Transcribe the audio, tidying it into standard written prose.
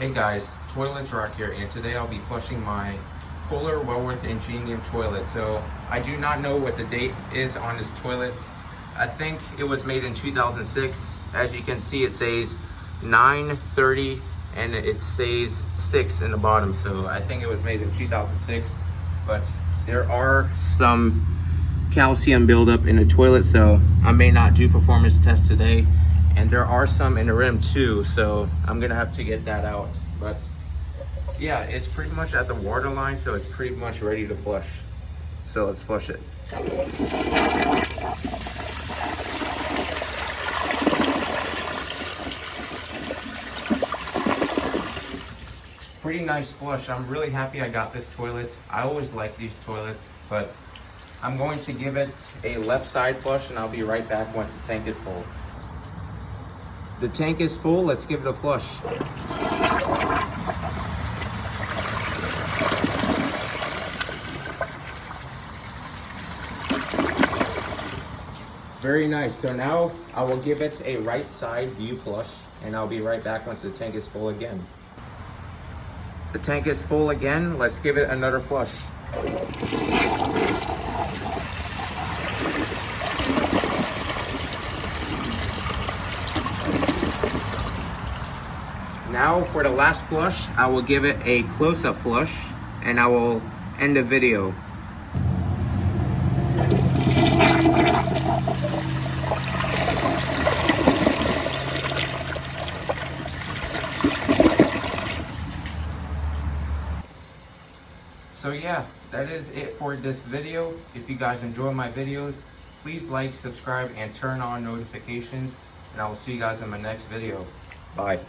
Hey guys, Toilets Rock here, and today I'll be flushing my Kohler wellworth ingenium toilet. So I do not know what the date is on this toilet. I think it was made in 2006. As you can see, it says 9/30 and it says 6 in the bottom. So I think it was made in 2006, but there are some calcium buildup in the toilet, so I may not do performance tests today. And there are some in the rim too, so I'm gonna have to get that out. But yeah, it's pretty much at the water line, so it's pretty much ready to flush. So let's flush it. Pretty nice flush. I'm really happy I got this toilet. I always like these toilets, but I'm going to give it a left side flush and I'll be right back once the tank is full. The tank is full, let's give it a flush. Very nice. So now I will give it a right side view flush and I'll be right back once the tank is full again. The tank is full again, let's give it another flush. Now for the last flush, I will give it a close-up flush and I will end the video. So yeah, that is it for this video. If you guys enjoy my videos, please like, subscribe, and turn on notifications. And I will see you guys in my next video. Bye.